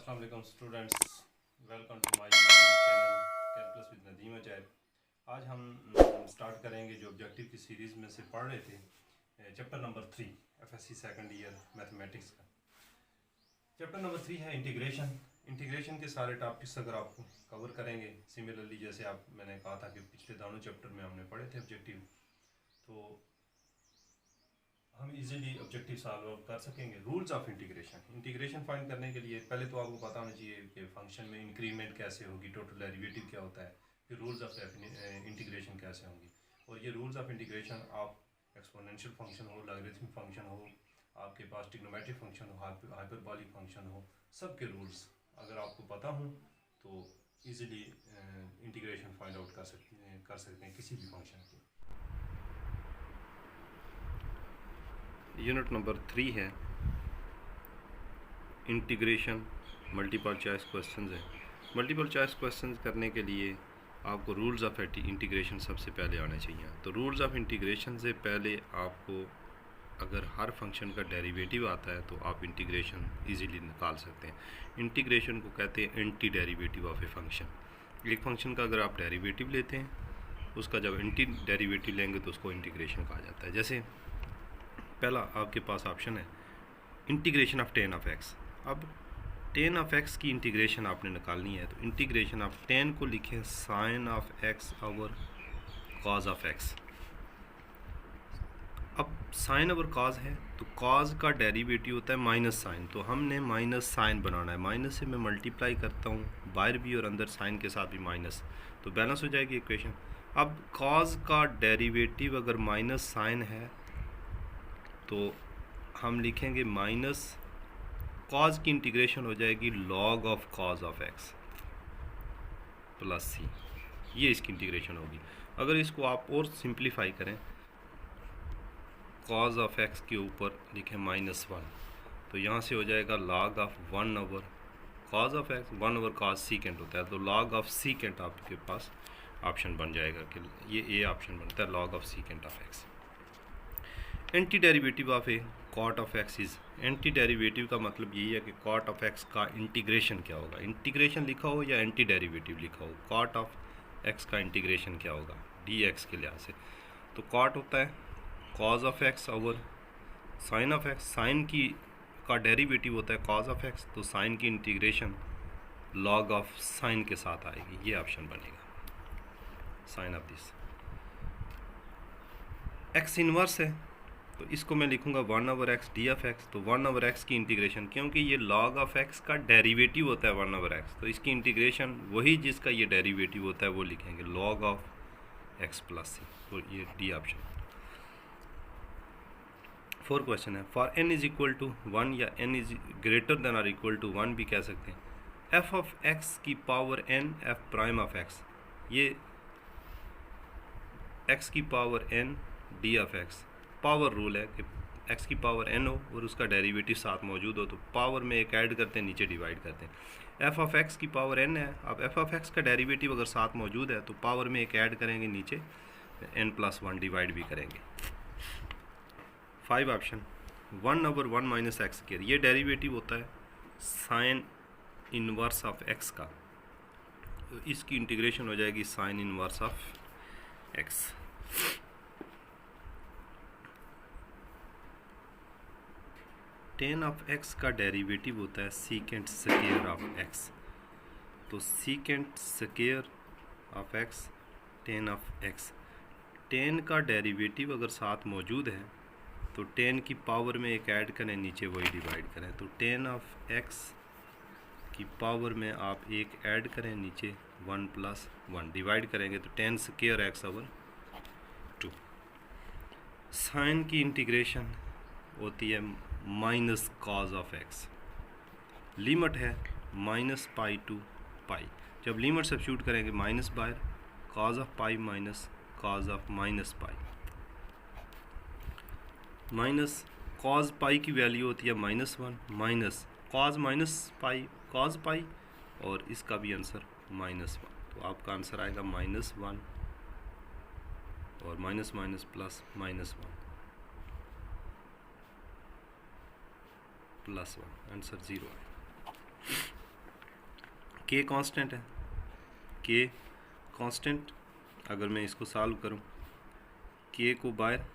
अस्सलाम वालेकुम students, welcome to my YouTube channel calculus with Nadeem Ajaib. आज हम स्टार्ट करेंगे जो ऑब्जेक्टिव की सीरीज़ में से पढ़ रहे थे, chapter number 3 FSc second year mathematics का। चैप्टर नंबर 3 है इंटीग्रेशन। इंटीग्रेशन के सारे टॉपिक्स अगर आप कवर करेंगे सिमिलरली जैसे मैंने कहा था कि पिछले दोनों चैप्टर में हमने पढ़े थे ऑब्जेक्टिव, तो हम इजीली ऑब्जेक्टिव सॉल्व कर सकेंगे। रूल्स ऑफ इंटीग्रेशन फाइंड करने के लिए पहले तो आपको पता होना चाहिए कि फंक्शन में इंक्रीमेंट कैसे होगी, टोटल डेरिवेटिव क्या होता है, फिर रूल्स ऑफ इंटीग्रेशन कैसे होंगी। और ये रूल्स ऑफ इंटीग्रेशन आप एक्सपोनेंशियल फंक्शन हो, लॉगरिथमिक फंक्शन हो, आपके पास ट्रिग्नोमेट्रिक फंक्शन हो, हाइपरबोलिक फंक्शन हो, सब के रूल्स अगर आपको पता हो तो ईजिली इंटीग्रेशन फाइंड आउट कर सकते हैं किसी भी फंक्शन की। यूनिट नंबर 3 है इंटीग्रेशन। मल्टीपल चॉइस क्वेश्चंस है। मल्टीपल चॉइस क्वेश्चंस करने के लिए आपको रूल्स ऑफ इंटीग्रेशन सबसे पहले आने चाहिए। तो रूल्स ऑफ इंटीग्रेशन से पहले आपको अगर हर फंक्शन का डेरिवेटिव आता है तो आप इंटीग्रेशन इजीली निकाल सकते हैं। इंटीग्रेशन को कहते हैं anti derivative of a function. एक फंक्शन का अगर आप डेरिवेटिव लेते हैं, उसका जब एंटी डेरिवेटिव लेंगे तो उसको इंटीग्रेशन कहा जाता है। जैसे पहला आपके पास ऑप्शन है integration of tan of x. अब टेन ऑफ एक्स की इंटीग्रेशन आपने निकालनी है, तो इंटीग्रेशन ऑफ टेन को लिखें sine of x over cos of x. अब साइन ओवर कॉज है तो कॉज का डेरिवेटिव होता है माइनस साइन, तो हमने माइनस साइन बनाना है। माइनस से मैं मल्टीप्लाई करता हूँ, बाहर भी और अंदर साइन के साथ भी माइनस, तो बैलेंस हो जाएगी इक्वेशन। अब कॉज का डेरिवेटिव अगर माइनस साइन है तो हम लिखेंगे माइनस कॉज की इंटीग्रेशन हो जाएगी log of cos of x plus c, ये इसकी इंटीग्रेशन होगी। अगर इसको आप और सिंप्लीफाई करें, कॉज ऑफ एक्स के ऊपर लिखें -1, तो यहाँ से हो जाएगा log of 1 over cos of x, 1 over cause secant होता है, तो लॉग ऑफ सीकेंट आपके पास ऑप्शन बन जाएगा कि ये ऑप्शन बनता है log of secant of x. Antiderivative of a cot of x is, antiderivative का मतलब यही है कि कॉट ऑफ एक्स का इंटीग्रेशन क्या होगा। इंटीग्रेशन लिखा हो या एंटी डेरिवेटिव लिखा हो, कॉट ऑफ एक्स का इंटीग्रेशन क्या होगा डी एक्स के लिहाज से। तो कॉट होता है cos of x over sine of x, sine की का डेरिवेटिव होता है कॉज ऑफ एक्स, तो साइन की इंटीग्रेशन लॉग ऑफ साइन के साथ आएगी, ये ऑप्शन बनेगा sine of this. X inverse है तो इसको मैं लिखूंगा 1 over x d of x, तो 1 ओवर एक्स की इंटीग्रेशन, क्योंकि ये लॉग ऑफ एक्स का डेरिवेटिव होता है 1 ओवर एक्स, तो इसकी इंटीग्रेशन वही जिसका ये डेरिवेटिव होता है वो लिखेंगे log of x plus c, तो ये डी ऑप्शन। 4 क्वेश्चन है for n is equal to 1 या n इज ग्रेटर देन और इक्वल टू 1 भी कह सकते हैं। f ऑफ x की power n f prime of x, ये x की power n d of x power rule है कि x की पावर n हो और उसका डेरिवेटिव साथ मौजूद हो तो पावर में एक ऐड करते हैं, नीचे डिवाइड करते हैं। f ऑफ x की पावर n है, अब f ऑफ x का डेरिवेटिव अगर साथ मौजूद है तो पावर में एक ऐड करेंगे, नीचे n+1 डिवाइड भी करेंगे। 5 option 1 over 1 minus x square, ये डेरिवेटिव होता है साइन इनवर्स ऑफ x का, तो इसकी इंटीग्रेशन हो जाएगी sign inverse of x। Ten of x का डेरिवेटिव होता है सीकेंट स्क्वायर ऑफ एक्स, तो secant square of x ten of x, ten का डेरिवेटिव अगर साथ मौजूद है तो टेन की पावर में एक ऐड करें, नीचे वही डिवाइड करें, तो टेन ऑफ एक्स की पावर में आप एक ऐड करें, नीचे 1+1 डिवाइड करेंगे तो tan square x over 2। Sine की इंटीग्रेशन होती है minus cos of x, limit है -पाई टू पाई, जब लिमिट सब्स्टिट्यूट करेंगे माइनस बाहर, cos of pi minus cos of minus pi, minus cos pi की वैल्यू होती है -1 minus cos minus pi cos pi, और इसका भी आंसर -1, तो आपका आंसर आएगा -1 और माइनस माइनस प्लस -1 +1, आंसर 0 है। के कांस्टेंट है, के कांस्टेंट। अगर मैं इसको सॉल्व करूं, के को बाहर,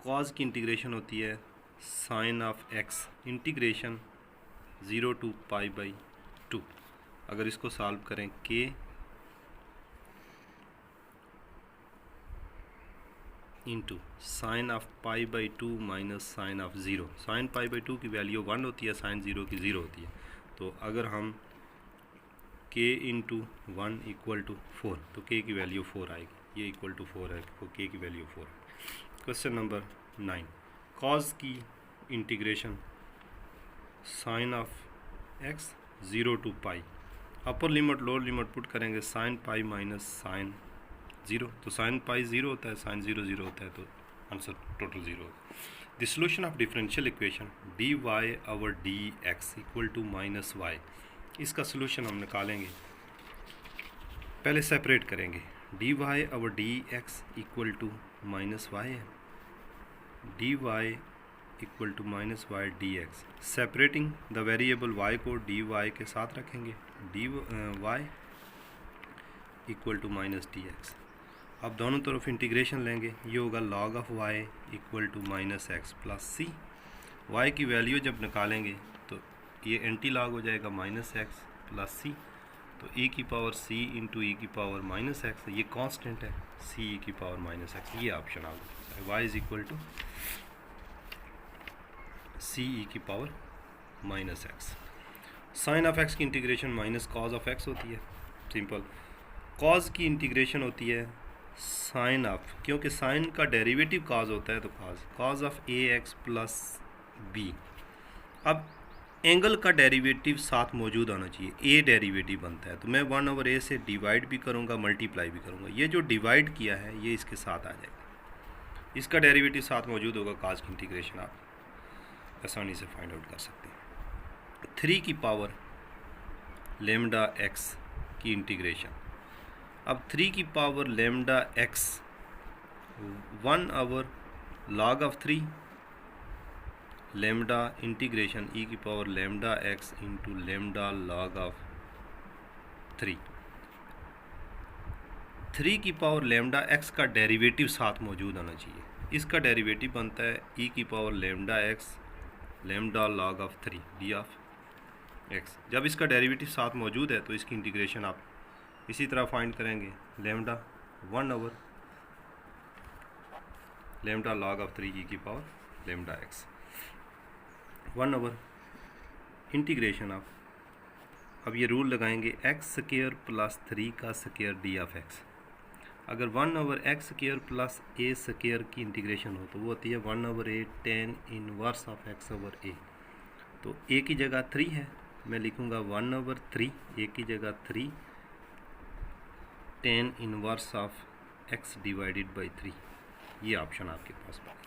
कॉज की इंटीग्रेशन होती है sine of x integration 0 to π/2। अगर इसको सॉल्व करें, के into sine of π/2 minus sine of 0। Sine π/2 की वैल्यू 1 होती है, साइन 0 की 0 होती है। तो अगर हम के इंटू 1 इक्वल टू 4, तो के की वैल्यू 4 आएगी। ये इक्वल टू 4 है, तो के की वैल्यू 4 है। क्वेश्चन नंबर 9, कॉज की integration sine of x 0 to π। Upper limit lower limit put करेंगे, साइन पाई माइनस साइन 0। तो साइन पाई 0 होता है, साइन 0 0 होता है, तो आंसर टोटल 0 है। The solution of differential equation d y over d x equal to minus y. इसका solution हम निकालेंगे, पहले सेपरेट करेंगे। D y over d x equal to minus y है, d y equal to minus y d x. Separating the variable y को d y के साथ रखेंगे, d y equal to minus d x. अब दोनों तरफ integration लेंगे, ये होगा log of Y equal to minus x plus c. Y की वैल्यू जब निकालेंगे तो ये एंटी लॉग हो जाएगा माइनस एक्स प्लस सी। तो ई की पावर सी इंटू ई की पावर माइनस एक्स, ये कांस्टेंट है, सी ई की पावर माइनस एक्स। ये ऑप्शन आ गया, y is equal to c e की power minus x. Sine of x की integration minus cos of x होती है, सिंपल। कॉज की इंटीग्रेशन होती है साइन ऑफ, क्योंकि साइन का डेरिवेटिव कॉज होता है, तो cos of a x plus b. अब एंगल का डेरिवेटिव साथ मौजूद होना चाहिए, ए डेरिवेटिव बनता है, तो मैं 1 ओवर ए से डिवाइड भी करूँगा, मल्टीप्लाई भी करूँगा। ये जो डिवाइड किया है ये इसके साथ आ जाएगा, इसका डेरिवेटिव साथ मौजूद होगा। कॉज की इंटीग्रेशन आप आसानी से फाइंड आउट कर सकते हैं। 3 की पावर लेमडा एक्स की इंटीग्रेशन। अब 3 की power lambda x 1 over log of 3 lambda integration e की power lambda x into lambda log of 3। 3 की पावर लेमडा एक्स का डेरिवेटिव साथ मौजूद होना चाहिए, इसका डेरिवेटिव बनता है ई की power lambda x lambda log of 3 D of x. जब इसका डेरिवेटिव साथ मौजूद है तो इसकी इंटीग्रेशन आप इसी तरह फाइंड करेंगे, lambda 1 over lambda log of 3 ई की power lambda x 1 over integration of. अब ये रूल लगाएंगे एक्स स्क्वायर प्लस 3 का स्क्वायर डी ऑफ एक्स। अगर 1 over x square plus a square की इंटीग्रेशन हो तो वो होती है 1 over a tan inverse of x over a. तो ए की जगह 3 है, मैं लिखूँगा 1 ओवर 3, ए की जगह 3 tan inverse of x divided by 3। ये ऑप्शन आपके पास है।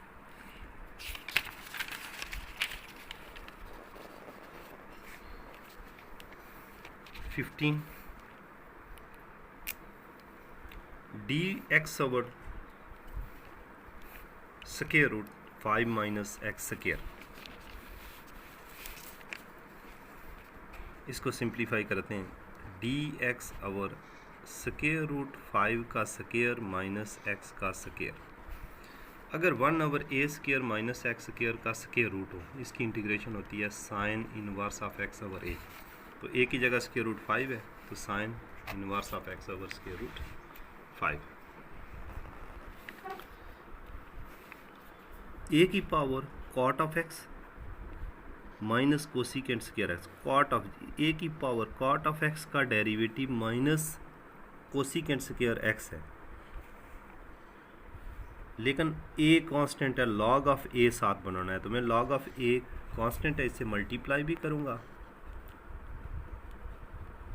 D x over square root 5 minus x square. इसको सिंप्लीफाई करते हैं, d x over square root 5 का स्क्वायर माइनस एक्स का स्क्वायर। अगर 1 over a square minus x square का स्क्वायर रूट हो, इसकी इंटीग्रेशन होती है sine inverse of x over a. तो ए की जगह स्क्वायर रूट 5 है, तो sine inverse of x over square root 5। A की power cot of x minus cosecant square x. Cot of a की पावर कॉट ऑफ एक्स का derivative minus cosecant square x है, लेकिन a constant है, log of a साथ बनाना है, तो मैं लॉग ऑफ ए कांस्टेंट है, इससे मल्टीप्लाई भी करूँगा,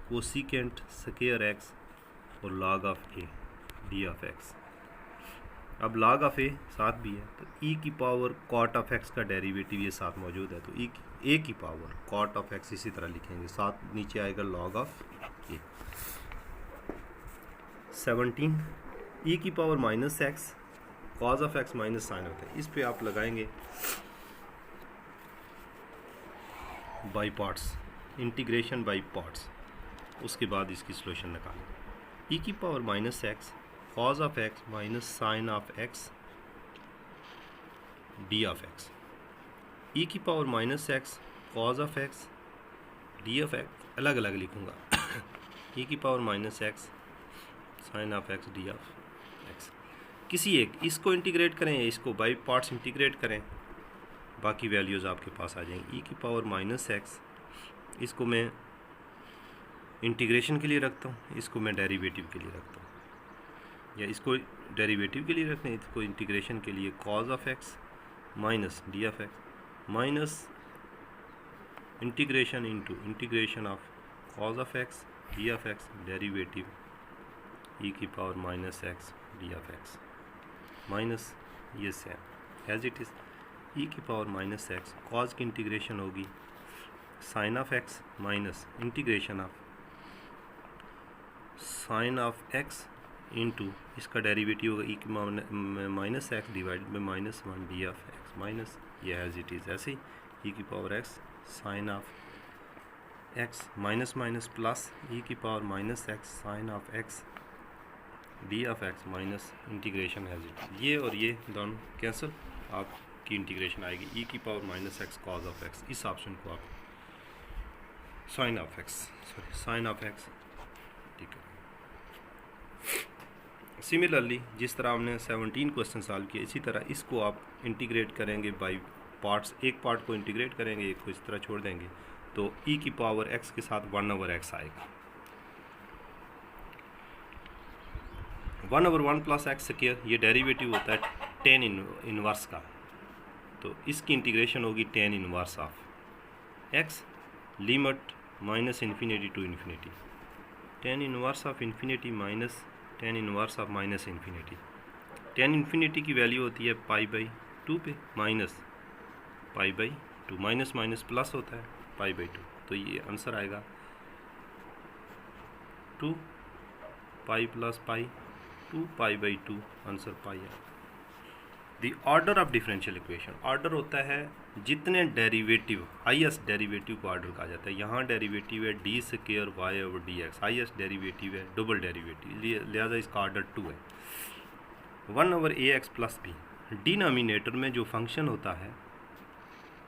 कोसिकेंट स्क्वायर एक्स और log of A D of x. अब लॉग ऑफ ए साथ भी है, तो ई की पावर कॉट ऑफ एक्स का डेरिवेटिव ये साथ मौजूद है, तो ए की पावर कॉट ऑफ एक्स इसी तरह लिखेंगे, साथ नीचे आएगा लॉग ऑफ ए। 17 ई की power minus x cos of x minus sine होता है, इस पे आप लगाएंगे by parts, integration by parts. उसके बाद इसकी सोल्यूशन निकालें। ई की power minus x cos of x minus sine of x d of x. E की power minus x cos of x d of x अलग अलग लिखूँगा। ई की power minus x sine of x d of x. किसी एक इसको integrate करें या इसको बाई पार्ट्स इंटीग्रेट करें, बाकी वैल्यूज़ आपके पास आ जाएंगी। ई की पावर माइनस एक्स इसको मैं इंटीग्रेशन के लिए रखता हूँ, इसको मैं डेरिवेटिव के लिए रखता हूँ, या इसको डेरिवेटिव के लिए रखते हैं, इसको इंटीग्रेशन के लिए cos of x minus d of x minus integration into integration of cos of x d of x derivative e की power minus x d of x minus ये same as it is e की power minus x cos की integration होगी sine of x minus integration of sine of x into इसका derivative होगा e की minus x divided by minus one d of x minus ये as it is ऐसे ही e की power x sine of x minus minus plus e की power minus x sine of x d of x minus integration as it. ये और ये दोनों cancel, आपकी इंटीग्रेशन आएगी ई की power minus x cos of x. इस option को आप sine of x sine of x ठीक है। सिमिलरली जिस तरह हमने 17 क्वेश्चन सॉल्व किए, इसी तरह इसको आप इंटीग्रेट करेंगे बाय पार्ट्स। एक पार्ट को इंटीग्रेट करेंगे, एक को इस तरह छोड़ देंगे, तो ई की पावर एक्स के साथ 1/x आएगा। 1/1 प्लस एक्स स्क्वायर ये डेरिवेटिव होता है tan इनवर्स का, तो इसकी इंटीग्रेशन होगी tan inverse of x limit minus infinity to infinity tan inverse of infinity minus tan inverse of minus infinity. tan infinity की वैल्यू होती है π/2 पे माइनस π/2 माइनस माइनस प्लस होता है π/2, तो ये आंसर आएगा 2 π प्लस π 2 π/2 आंसर पाई है। The order of differential equation, order होता है जितने डेरिवेटिव, हाईएस्ट डेरिवेटिव को ऑर्डर कहा जाता है। यहाँ डेरिवेटिव है d square y over d x, highest derivative है डबल डेरिवेटिव, लिहाजा इसका ऑर्डर 2 है। 1/ax प्लस बी, डिनोमिनेटर में जो फंक्शन होता है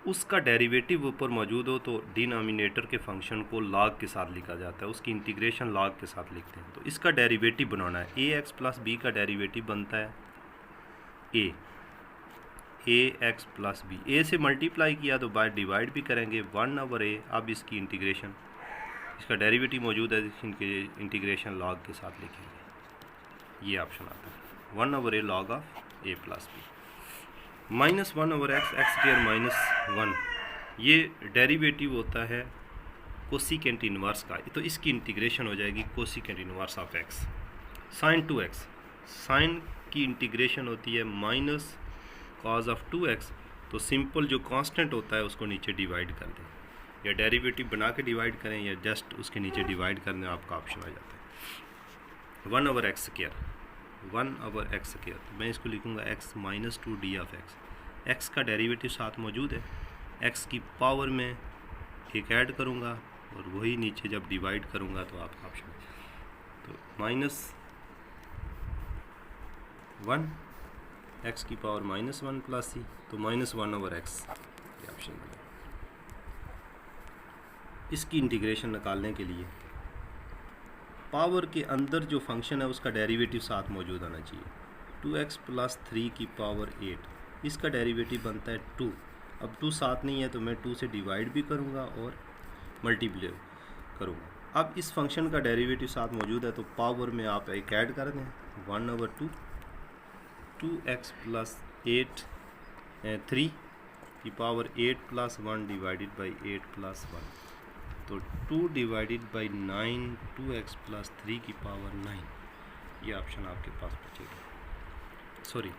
उसका डेरिवेटिव ऊपर मौजूद हो तो डिनोमिनेटर के फंक्शन को लॉग के साथ लिखा जाता है, उसकी इंटीग्रेशन लॉग के साथ लिखते हैं। तो इसका डेरिवेटिव बनाना है, ax प्लस बी का डेरिवेटिव बनता है ax प्लस बी। ए से मल्टीप्लाई किया तो बाय डिवाइड भी करेंगे 1/a। अब इसकी इंटीग्रेशन, इसका डेरिवेटिव मौजूद है, इनके इंटीग्रेशन लॉग के साथ लिखेंगे, ये ऑप्शन आता है 1/a log of a plus b minus 1/x x square minus 1, ये डेरिवेटिव होता है कोसिकेंट इनवर्स का, तो इसकी इंटीग्रेशन हो जाएगी cosecant inverse of x। Sine 2x, sine की इंटीग्रेशन होती है माइनस कॉज ऑफ 2x, तो सिंपल जो कांस्टेंट होता है उसको नीचे डिवाइड कर दें, या डेरिवेटिव बना के डिवाइड करें या जस्ट उसके नीचे डिवाइड करने आपका ऑप्शन आ जाता है 1/x स्क्वायर 1/x स्क्वायर। तो मैं इसको लिखूँगा x minus 2 D of x, x का डेरिवेटिव साथ मौजूद है, x की पावर में एक ऐड करूँगा और वही नीचे जब डिवाइड करूँगा तो आपका ऑप्शन, तो माइनस 1 x की पावर माइनस 1 प्लस c, तो माइनस 1/x ये ऑप्शन बना। इसकी इंटीग्रेशन निकालने के लिए पावर के अंदर जो फंक्शन है उसका डेरिवेटिव साथ मौजूद होना चाहिए। 2x प्लस 3 की पावर 8, इसका डेरिवेटिव बनता है 2। अब 2 साथ नहीं है तो मैं 2 से डिवाइड भी करूँगा और मल्टीप्लाई करूँगा। अब इस फंक्शन का डेरिवेटिव साथ मौजूद है तो पावर में आप एक ऐड कर दें 1/2, 2x प्लस 8 3 की power 8 plus 1 divided by 8 plus 1, तो 2 डिवाइडेड बाई 9 2x प्लस 3 की पावर 9, ये ऑप्शन आपके पास बचेगा। सॉरी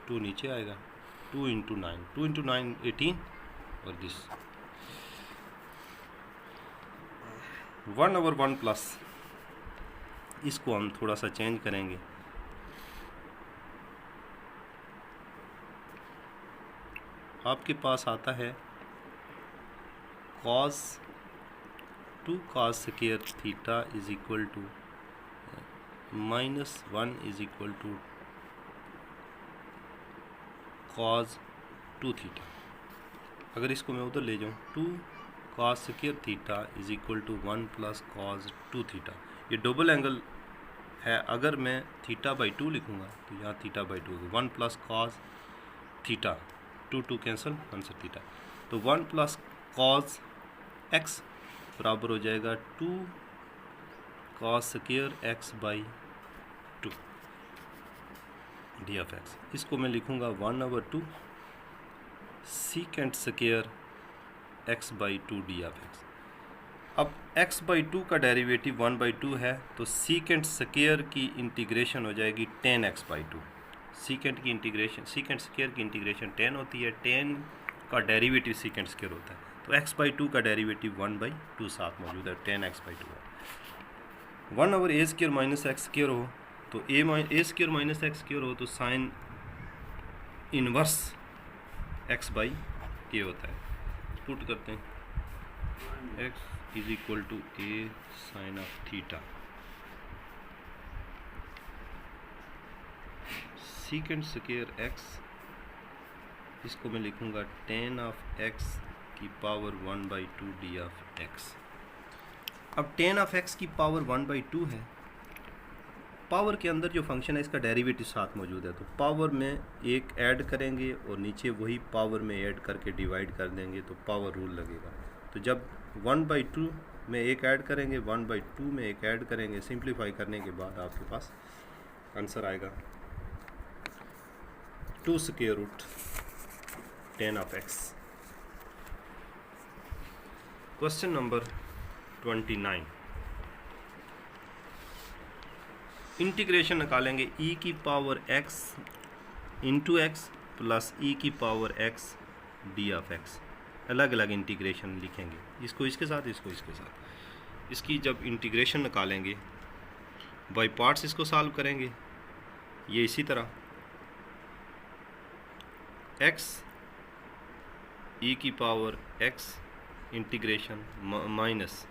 2 नीचे आएगा, 2 इंटू 9 18 और दिस 1/1 प्लस, इसको हम थोड़ा सा चेंज करेंगे, आपके पास आता है cos 2 cos square theta is equal to -1 is equal to cos 2 theta. अगर इसको मैं उधर ले जाऊँ 2 cos square theta is equal to 1 plus cos 2 theta. ये डबल एंगल है, अगर मैं थीटा बाई 2 लिखूँगा तो यहाँ थीटा बाई 2 होगी 1 plus cos theta, 2 cancel, answer theta. तो 1 प्लस cos x बराबर हो जाएगा 2 cos square x by 2 D of x. इसको मैं लिखूँगा 1/2 secant square x by 2 D of x. अब x बाई 2 का डेरिवेटिव 1/2 है तो सीकेंट स्क्वायर की इंटीग्रेशन हो जाएगी 10x बाई 2। सीकेंट की इंटीग्रेशन, सीकेंट स्क्वायर की इंटीग्रेशन 10 होती है, 10 का डेरिवेटिव सीकेंट स्क्वायर होता है, तो x बाई 2 का डेरिवेटिव 1/2 साथ मौजूद है, 10x बाई 2 है। 1/a square minus x square हो तो a square minus x square हो तो sine inverse x by a होता है। पुट करते हैं x is equal to a sine of theta. Secant square x, इसको मैं लिखूंगा 10 ऑफ x की पावर 1/2 डी ऑफ x। अब 10 ऑफ x की पावर 1/2 है, पावर के अंदर जो फंक्शन है इसका डेरिवेटिव साथ मौजूद है, तो पावर में एक ऐड करेंगे और नीचे वही पावर में ऐड करके डिवाइड कर देंगे तो पावर रूल लगेगा। तो जब 1/2 में एक ऐड करेंगे, 1/2 में एक ऐड करेंगे, सिंप्लीफाई करने के बाद आपके पास आंसर आएगा 2 square root 10 of x। Question number 29, integration निकालेंगे e की power x into x plus e की power x d of x। अलग अलग इंटीग्रेशन लिखेंगे, इसको इसके साथ, इसको इसके साथ। इसकी जब इंटीग्रेशन निकालेंगे बाय पार्ट्स इसको सॉल्व करेंगे, ये इसी तरह x e की power x integration minus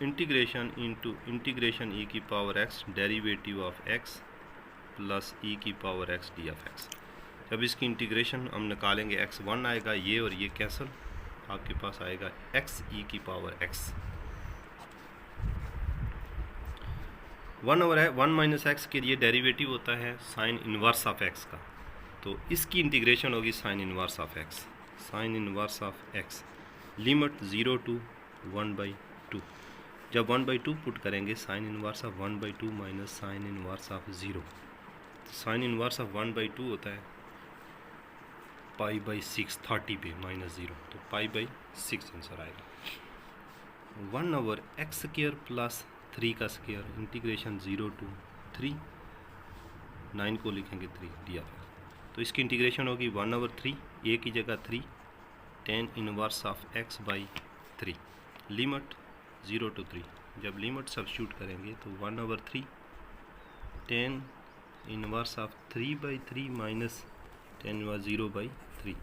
integration into integration e की power x derivative of x plus e की power x d of x। जब इसकी इंटीग्रेशन हम निकालेंगे x1 आएगा, ये और ये कैंसिल, आपके पास आएगा x e की पावर x। 1/1 माइनस एक्स के लिए डेरिवेटिव होता है साइन इनवर्स ऑफ x का, तो इसकी इंटीग्रेशन होगी sine inverse of x, sine inverse of x। Limit 0 to 1/2, जब 1/2 पुट करेंगे sine inverse of 1/2 minus sine inverse of 0, sine inverse of 1/2 होता है π/6, 30 पे -0, तो π/6 आंसर आएगा। 1/x स्क्वायर प्लस 3 का स्क्वायर इंटीग्रेशन 0 टू 3, 9 को लिखेंगे 3 डी ऑफ एक्स। तो इसकी इंटीग्रेशन होगी 1/3, a की जगह 3, 10 inverse of x by 3, limit 0 to 3। जब लिमिट सब्स्टिट्यूट करेंगे तो 1/3 10 इनवर्स ऑफ 3/3 माइनस 10 इनवर्स 0/3,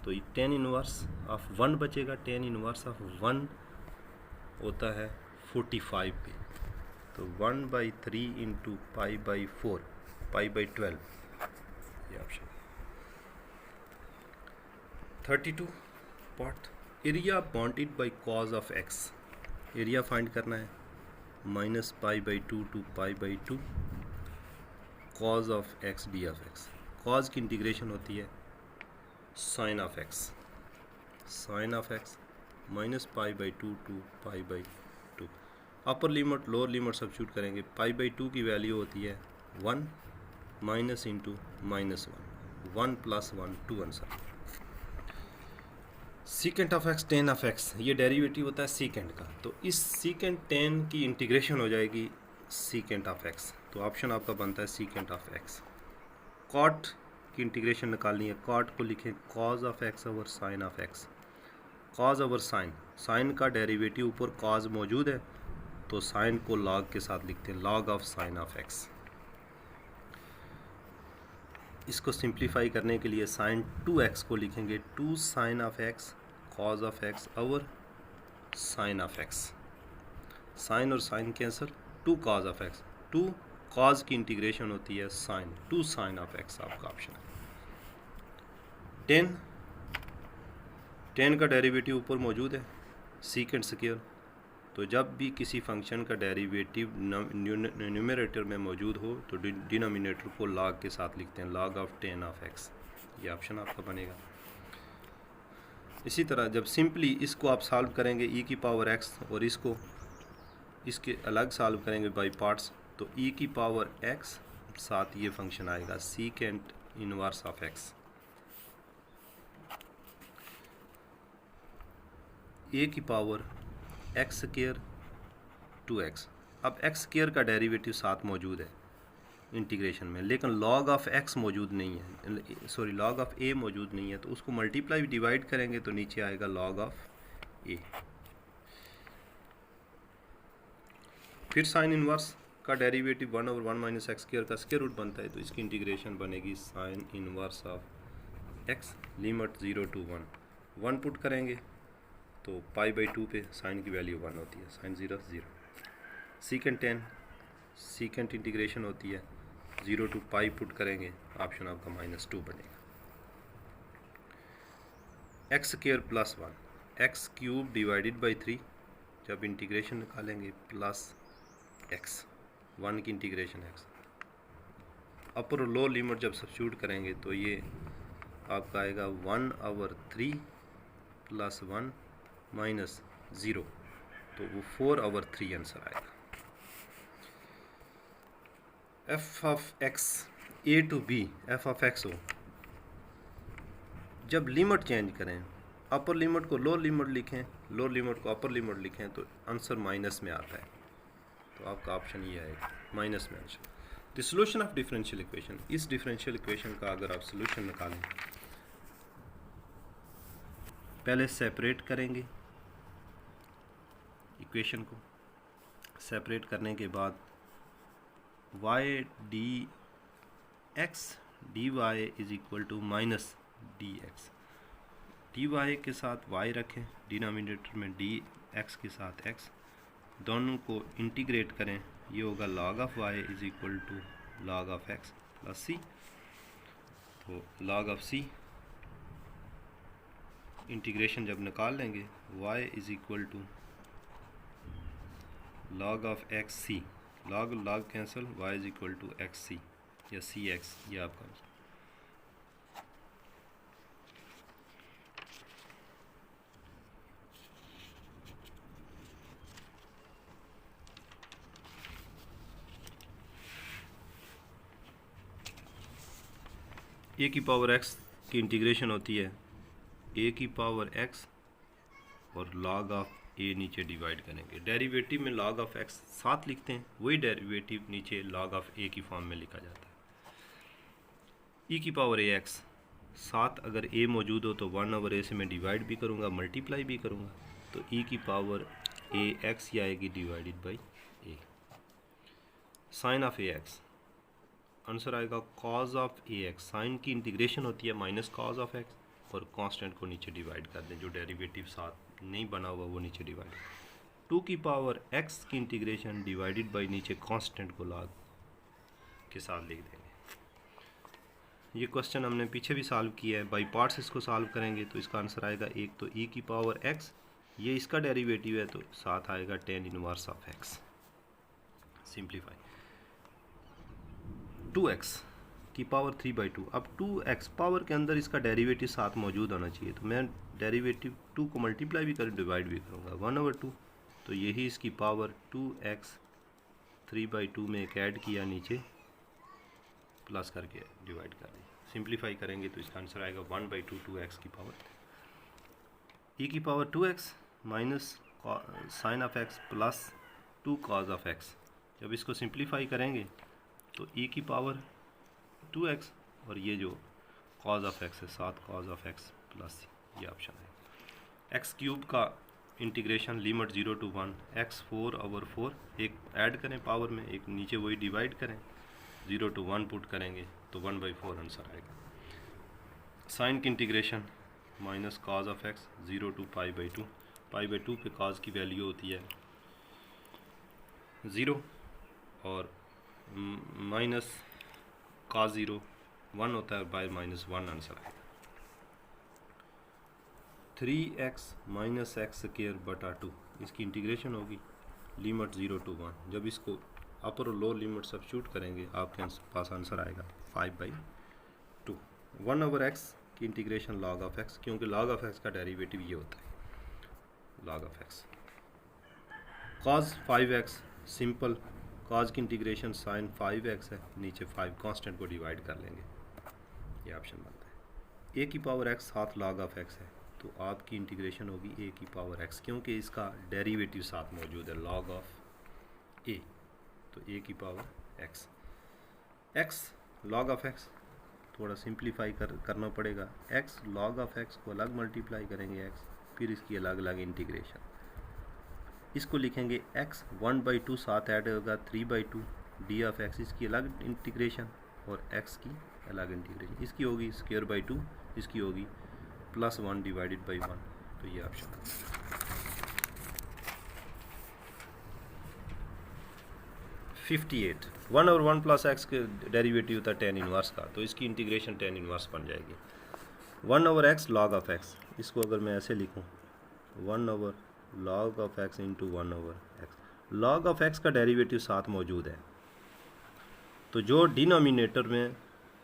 तो 10 इनवर्स ऑफ 1 बचेगा, 10 इनवर्स ऑफ 1 होता है 45 पे, तो 1/3 इंटू π/4, π/12 ये option. 32 part, area bounded by cos of x, area find करना है, -π/2 to π/2 cos of x d of x। Cos की इंटीग्रेशन होती है sine of x, sine of x -π/2 to π/2। Upper limit lower limit substitute करेंगे, π/2 की value होती है 1 minus into -1, 1 plus 1 2 answer. Secant of x 10 of x, ये derivative होता है सीकेंट का, तो इस सीकेंट 10 की इंटीग्रेशन हो जाएगी सीकेंट ऑफ x, तो ऑप्शन आपका बनता है सीकेंट ऑफ x। कॉट की इंटीग्रेशन निकालनी है, कॉट को लिखें cos of x over sine of x। Cos over sine, sine का डेरिवेटिव ऊपर कॉज मौजूद है तो साइन को लॉग के साथ लिखते हैं, log of sine of x। इसको सिंप्लीफाई करने के लिए साइन 2x को लिखेंगे 2 sine of x cos of x over sine of x, sine और sine cancel, two cos of x, two cos की इंटीग्रेशन होती है sine, two sine of x आपका ऑप्शन है। 10 का डेरिवेटिव ऊपर मौजूद है सीकेंट स्क्वायर, तो जब भी किसी फंक्शन का डेरिवेटिव न्यूमरेटर में मौजूद हो तो डिनोमिनेटर को लॉग के साथ लिखते हैं, लॉग ऑफ 10 ऑफ एक्स, ये ऑप्शन आपका बनेगा। इसी तरह जब सिंपली इसको आप सॉल्व करेंगे ई की पावर एक्स और इसको इसके अलग सॉल्व करेंगे बाय पार्ट्स, तो ई की पावर एक्स साथ ये फंक्शन आएगा सीकेंट इनवर्स ऑफ एक्स, ए की पावर एक्स स्क्वायर 2x। अब एक्स स्क्वायर का डेरिवेटिव साथ मौजूद है इंटीग्रेशन में, लेकिन लॉग ऑफ एक्स मौजूद नहीं है, सॉरी लॉग ऑफ ए मौजूद नहीं है, तो उसको मल्टीप्लाई डिवाइड करेंगे तो नीचे आएगा लॉग ऑफ ए। फिर साइन इनवर्स का डेरिवेटिव 1/1 माइनस एक्स स्क्वायर का स्क्वायर रूट बनता है, तो इसकी इंटीग्रेशन बनेगी sign inverse of x, limit 0 to 1 put करेंगे तो π/2 पे साइन की वैल्यू 1 होती है, साइन 0 0। सीकेंट 10 सीकेंट इंटीग्रेशन होती है 0 to π पुट करेंगे, ऑप्शन आपका -2 बनेगा। X square plus 1 x cube divided by 3, जब इंटीग्रेशन निकालेंगे प्लस एक्स, 1 की इंटीग्रेशन एक्स, अपर और लो लिमिट जब सब्स्टिट्यूट करेंगे तो ये आपका आएगा 1/3 प्लस 1 माइनस 0, तो वो 4/3 आंसर आएगा। F of x a to b, f of x हो, जब लिमिट चेंज करें, अपर लिमिट को लोअर लिमिट लिखें, लोअर लिमिट को अपर लिमिट लिखें, तो आंसर माइनस में आता है, तो आपका ऑप्शन ये आएगा माइनस में answer. The solution of differential equation, इस डिफरेंशियल इक्वेशन का अगर आप सॉल्यूशन निकालें, पहले सेपरेट करेंगे इक्वेशन को, सेपरेट करने के बाद y d x d y is equal to minus d x, d y के साथ y रखें, डिनोमिनेटर में डी एक्स के साथ x, दोनों को इंटीग्रेट करें, ये होगा log of y is equal to log of x plus c, तो log ऑफ c इंटीग्रेशन जब निकाल लेंगे y is equal to log of x c, log log cancel, y is equal to x c या c x, ये आपका ए की power x की integration होती है ए की पावर x और log ऑफ ए नीचे डिवाइड करेंगे, डेरिवेटिव में log ऑफ x साथ लिखते हैं, वही डेरिवेटिव नीचे log ऑफ ए की फॉर्म में लिखा जाता है। e की पावर ए एक्स, साथ अगर a मौजूद हो तो 1/a से मैं डिवाइड भी करूँगा, मल्टीप्लाई भी करूँगा, तो e की पावर ए एक्स ही आएगी divided by a. Sine of a x, answer आएगा cos of a x, sine की इंटीग्रेशन होती है माइनस कॉज ऑफ एक्स, और कांस्टेंट को नीचे डिवाइड कर दें, जो डेरिवेटिव साथ नहीं बना हुआ वो नीचे डिवाइड। 2 की पावर x की इंटीग्रेशन डिवाइडेड बाई नीचे कांस्टेंट को log के साथ लिख देंगे। ये क्वेश्चन हमने पीछे भी सॉल्व किया है, बाई पार्ट्स इसको सॉल्व करेंगे तो इसका आंसर आएगा एक तो e की पावर x, ये इसका डेरिवेटिव है तो साथ आएगा tan inverse of x, simplify. 2x की पावर 3/2, अब 2x पावर के अंदर इसका डेरिवेटिव साथ मौजूद होना चाहिए, तो मैं डेरिवेटिव 2 को मल्टीप्लाई भी कर डिवाइड भी करूँगा 1/2, तो यही इसकी पावर 2x 3/2 में एक ऐड किया, नीचे प्लस करके डिवाइड कर दिया, सिंप्लीफाई करेंगे तो इसका आंसर आएगा 1/2 2x की पावर, e की पावर 2x minus sine of x plus 2 cos of x, जब इसको सिंप्लीफाई करेंगे तो e की पावर 2x और ये जो कॉज ऑफ x है साथ कॉज ऑफ x प्लस, ये ऑप्शन है। एक्स क्यूब का इंटीग्रेशन लिमिट 0 to 1 x 4/4, एक ऐड करें पावर में, एक नीचे वही डिवाइड करें, 0 to 1 पुट करेंगे तो 1/4 आंसर आएगा। साइन की integration minus cos of x 0 to π/2, π/2 पे cos की वैल्यू होती है 0 और माइनस cos 0 1 होता है, बाय -1 आंसर आएगा। 3x माइनस एक्स स्क्वायर बटा 2 इसकी इंटीग्रेशन होगी लिमिट 0 to 1। जब इसको अपर और लोअर लिमिट सब्स्टिट्यूट करेंगे आपके पास आंसर आएगा 5/2। 1/x की इंटीग्रेशन log ऑफ x, क्योंकि log ऑफ x का डेरिवेटिव ये होता है log of x। cos 5x simple, cos की इंटीग्रेशन sin 5x है, नीचे 5 कांस्टेंट को डिवाइड कर लेंगे, ये ऑप्शन बनता है। a की पावर x साथ log ऑफ x है, तो आपकी इंटीग्रेशन होगी a की पावर x, क्योंकि इसका डेरिवेटिव साथ मौजूद है log ऑफ a, तो a की power x। x log of x थोड़ा सिंप्लीफाई करना पड़ेगा, x log ऑफ x को अलग मल्टीप्लाई करेंगे x, फिर इसकी अलग अलग इंटीग्रेशन। इसको लिखेंगे x 1/2 साथ ऐड होगा 3/2 d ऑफ x, इसकी अलग इंटीग्रेशन और x की अलग इंटीग्रेशन। इसकी होगी स्क्वायर बाई 2, इसकी होगी +1 डिवाइडेड बाई 1, तो ये ऑप्शन है। 58 1/1 प्लस एक्स के डेरिवेटिव होता है tan इनवर्स का, तो इसकी इंटीग्रेशन tan इनवर्स बन जाएगी 1/x log ऑफ x। इसको अगर मैं ऐसे लिखूं 1/log of x into 1/x, log of x का डेरिवेटिव साथ मौजूद है, तो जो डिनोमिनेटर में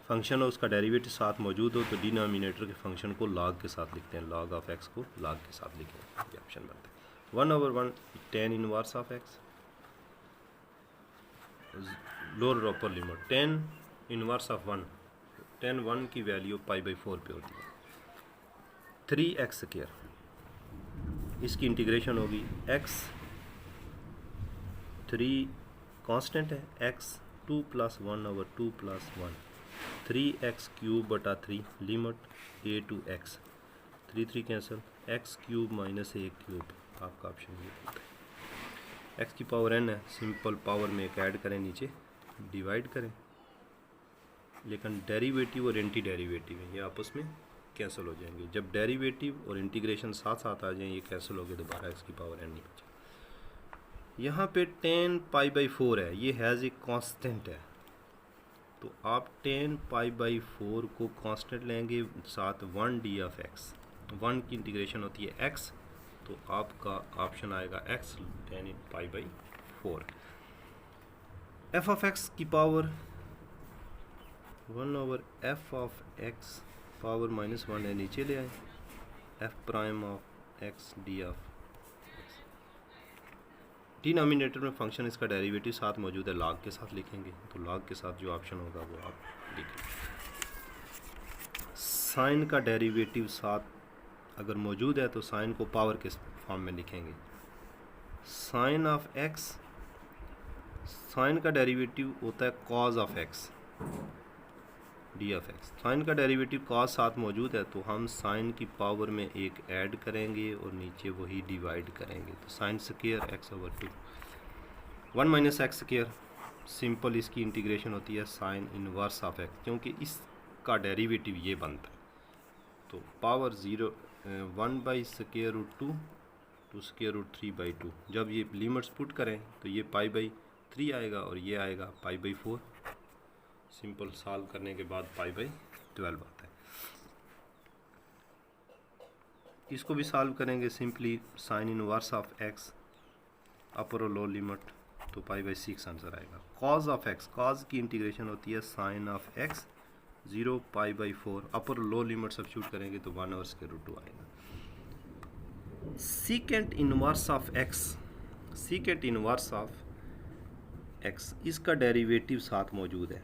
फंक्शन हो उसका डेरिवेटिव साथ मौजूद हो, तो डिनोमिनेटर के फंक्शन को log के साथ लिखते हैं, log ऑफ x को log के साथ लिखें, ये ऑप्शन बनता है। 1/1 tan inverse of x, lower upper limit tan inverse of 1, tan 1 की वैल्यू π/4 पे होती है। 3x स्क्वायर, इसकी इंटीग्रेशन होगी x 3 कांस्टेंट है, x 2 + 1/2 + 1 3x क्यूब बटा 3 limit a to x, 3 cancel, x cube minus a cube, आपका ऑप्शन ये होता है। x की पावर n है, सिंपल पावर में एक ऐड करें, नीचे डिवाइड करें, लेकिन डेरिवेटिव और एंटी डेरिवेटिव है, ये आपस में कैंसिल हो जाएंगे। जब डेरिवेटिव और इंटीग्रेशन साथ साथ आ जाएं, ये कैंसिल हो गए, दोबारा x की पावर n नहीं बचा। यहाँ पे tan π/4 है, ये हैज़ ए कांस्टेंट है, तो आप tan π/4 को कांस्टेंट लेंगे, साथ 1 d ऑफ x, 1 की इंटीग्रेशन होती है x, तो आपका ऑप्शन आएगा x tan π/4। f of x की power 1/f of x power -1 है, नीचे ले आए, f prime of x d of x। Denominator में फंक्शन इसका डेरिवेटिव साथ मौजूद है, log के साथ लिखेंगे, तो log के साथ जो ऑप्शन होगा वो आप लिखें। साइन का डेरिवेटिव साथ अगर मौजूद है तो साइन को पावर के फॉर्म में लिखेंगे। साइन ऑफ x, साइन का डेरिवेटिव होता है cos of x d of x, sine का डेरिवेटिव कॉज साथ मौजूद है, तो हम साइन की पावर में एक ऐड करेंगे और नीचे वही डिवाइड करेंगे, तो sine square x/2 1 - x square, simple इसकी इंटीग्रेशन होती है साइन इनवर्स ऑफ x, क्योंकि इसका डेरिवेटिव ये बनता है, तो पावर 0 1/√2 to √3/2। जब ये लिमिट्स पुट करें तो ये π/3 आएगा और ये आएगा π/4, सिंपल सॉल्व करने के बाद π/12 आता है। इसको भी सॉल्व करेंगे, simply sine inverse of x upper और लोअर लिमिट, तो π/6 आंसर आएगा। कॉज ऑफ x, कॉज की इंटीग्रेशन होती है sine of x 0 π/4, upper lower limit substitute करेंगे तो 1/√2 आएगा। Secant inverse of x, secant inverse of x, इसका डेरिवेटिव साथ मौजूद है,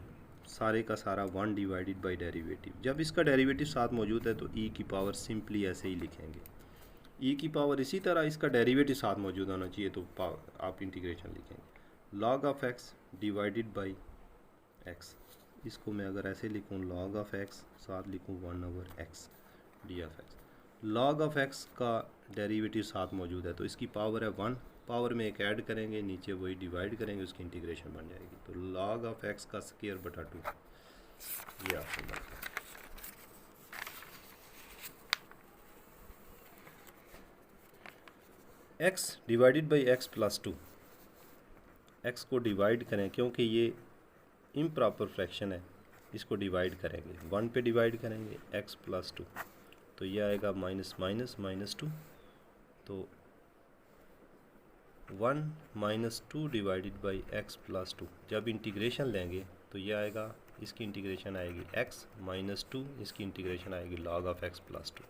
सारे का सारा 1 डिवाइडेड बाई डेरिवेटिव। जब इसका डेरिवेटिव साथ मौजूद है तो e की पावर सिंपली ऐसे ही लिखेंगे, e की पावर इसी तरह इसका डेरिवेटिव साथ मौजूद होना चाहिए, तो आप इंटीग्रेशन लिखेंगे log of x divided by x। इसको मैं अगर ऐसे लिखूँ log ऑफ x, साथ लिखूँ 1/x d of x। log of x का डेरिवेटिव साथ मौजूद है, तो इसकी पावर है 1, पावर में एक ऐड करेंगे, नीचे वही डिवाइड करेंगे, उसकी इंटीग्रेशन बन जाएगी, तो log ऑफ x का स्क्वायर बटा 2, ये ऑप्शन बनता है। X divided by x plus 2, x को डिवाइड करें क्योंकि ये इम्प्रॉपर फ्रैक्शन है, इसको डिवाइड करेंगे, 1 पे डिवाइड करेंगे एक्स प्लस 2, तो ये आएगा माइनस माइनस माइनस 2, तो 1 minus 2 divided by x plus 2। जब इंटीग्रेशन लेंगे तो ये आएगा, इसकी इंटीग्रेशन आएगी x माइनस 2, इसकी इंटीग्रेशन आएगी log ऑफ x प्लस 2।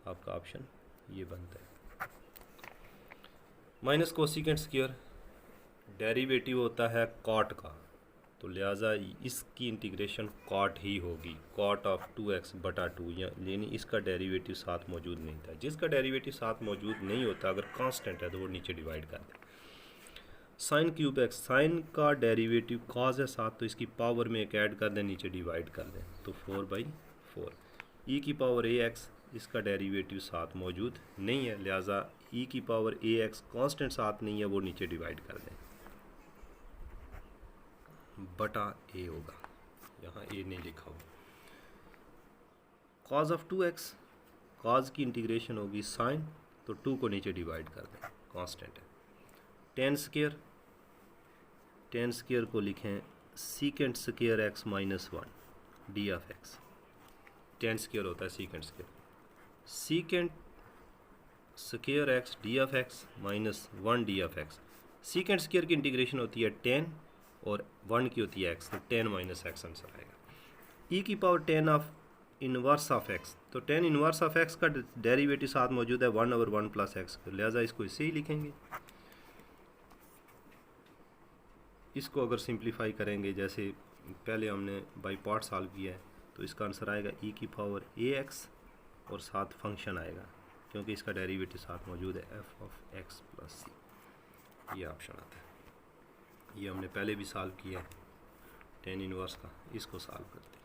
आपका ऑप्शन ये बनता है। माइनस कोसिकेंट स्क्वायर डेरिवेटिव होता है कॉट का, तो लिहाजा इसकी इंटीग्रेशन कॉट ही होगी, कॉट ऑफ 2x बटा 2, यानी इसका डेरिवेटिव साथ मौजूद नहीं था। जिसका डेरिवेटिव साथ मौजूद नहीं होता अगर कांस्टेंट है तो वो नीचे डिवाइड कर दे। साइन क्यूब एक्स, साइन का डेरिवेटिव कॉज है साथ, तो इसकी पावर में एक ऐड कर दें, नीचे डिवाइड कर दें, तो 4/4। ई की पावर ए एक्स, इसका डेरिवेटिव साथ मौजूद नहीं है, लिहाजा ई की पावर ए एक्स कॉन्स्टेंट साथ नहीं है, वो नीचे डिवाइड कर दें, बटा ए होगा, यहाँ ए नहीं लिखा हो। कॉज ऑफ 2x, कॉज की इंटीग्रेशन होगी साइन, तो 2 को नीचे डिवाइड कर दें, कांस्टेंट है। टेन स्क्वायर, टेन स्क्वायर को लिखें secant square x minus 1 D of x, ten square होता है secant square, secant square x d of x minus 1 D of x. Secant square की इंटीग्रेशन होती है 10 और 1 की होती है x, तो 10 माइनस एक्स आंसर आएगा। e की power 10 of inverse of x, तो 10 इनवर्स ऑफ x का डेरिवेटिव साथ मौजूद है 1/1 प्लस एक्स, लिहाजा इसको इससे ही लिखेंगे। इसको अगर सिंप्लीफाई करेंगे, जैसे पहले हमने बाई पार्ट सॉल्व किया है, तो इसका आंसर आएगा e की पावर ax और साथ फंक्शन आएगा, क्योंकि इसका डेरिवेटिव साथ मौजूद है f of x plus c, ये ऑप्शन आता है। ये हमने पहले भी सॉल्व किया है 10 इनवर्स का, इसको सॉल्व करते हैं।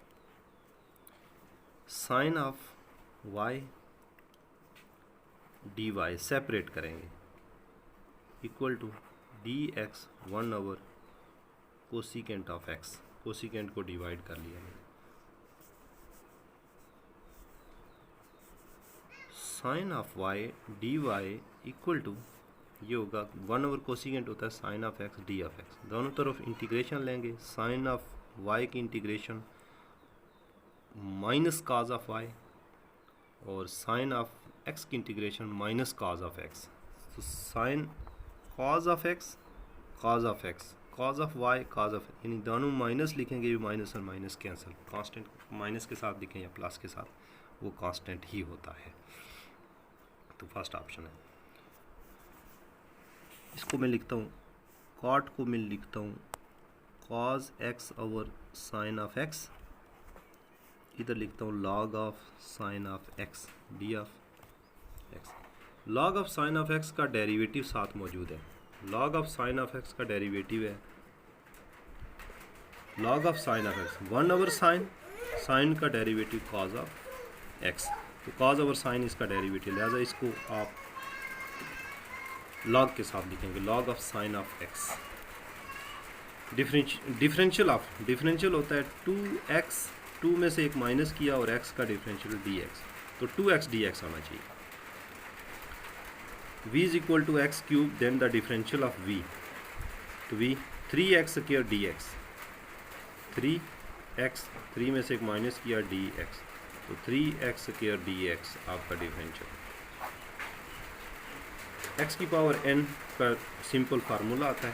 Sine of y d y separate करेंगे, equal to d x 1 cosecant of x, cosecant को डिवाइड कर लिया मैंने। Sine of y d y equal to, ये होगा 1 कोसिकेंट होता है sine of x d of x, दोनों तरफ इंटीग्रेशन लेंगे, साइन ऑफ y की integration minus cos of y और साइन ऑफ x की integration minus cos of x, तो sine cause of x cause of x, cause of y cause of, यानी दोनों minus लिखेंगे, भी माइनस और माइनस कैंसिल, कांस्टेंट माइनस के साथ लिखें या प्लस के साथ, वो कांस्टेंट ही होता है, तो फर्स्ट ऑप्शन है। इसको मैं लिखता हूँ, कॉट को मैं लिखता हूँ cos x over sine of x, इधर लिखता हूँ log of sine of x d of x. Log of sine of x का डेरिवेटिव साथ मौजूद है, log of sine of x का डेरिवेटिव है log of sine of x 1 sine, sine का डेरिवेटिव कॉज ऑफ एक्स, तो cos over sine इसका derivative, लिहाजा इसको आप लॉग के साथ लिखेंगे, log of sine of x. Differential of, differential होता है 2x, 2 में से एक माइनस किया और x का डिफरेंशियल dx, तो 2x dx आना चाहिए। v is equal to x cube, then the differential of v, तो v 3x square dx, 3x, 3 में से एक माइनस किया dx, तो 3x स्क्वायर dx आपका डिफरेंशियल। x की पावर n का सिंपल फार्मूला आता है,